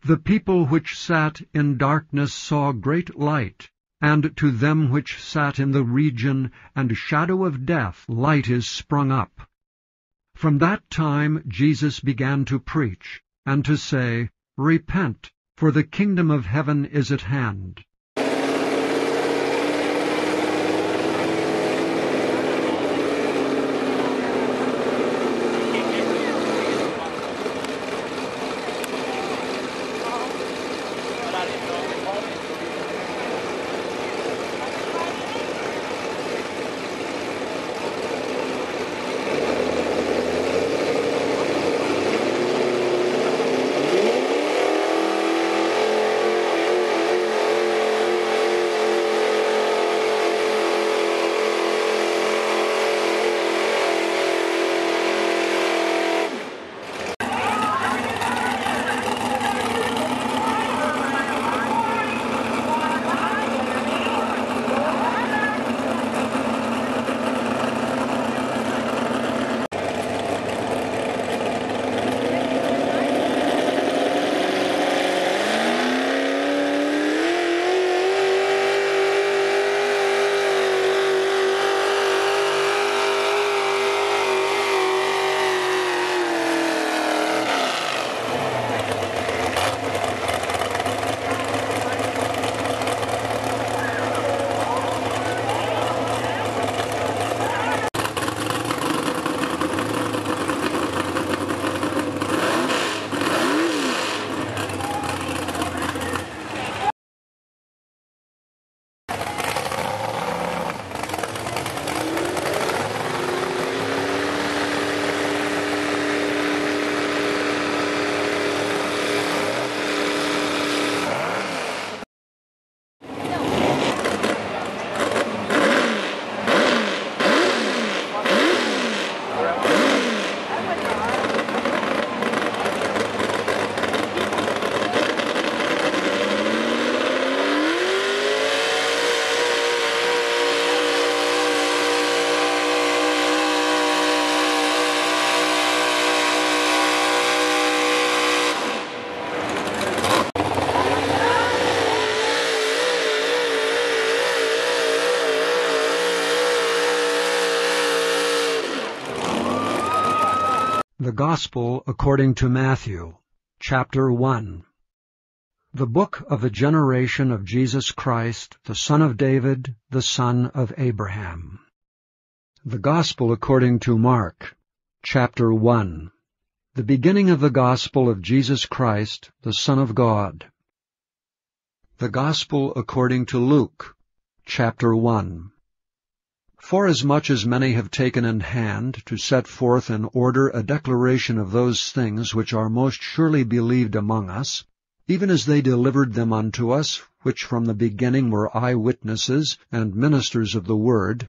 The people which sat in darkness saw great light, and to them which sat in the region and shadow of death light is sprung up. From that time Jesus began to preach, and to say, Repent, for the kingdom of heaven is at hand. The Gospel according to Matthew, chapter 1. The book of the generation of Jesus Christ, the son of David, the son of Abraham. The Gospel according to Mark, chapter 1. The beginning of the Gospel of Jesus Christ, the Son of God. The Gospel according to Luke, chapter 1. Forasmuch as many have taken in hand to set forth in order a declaration of those things which are most surely believed among us, even as they delivered them unto us, which from the beginning were eyewitnesses and ministers of the word,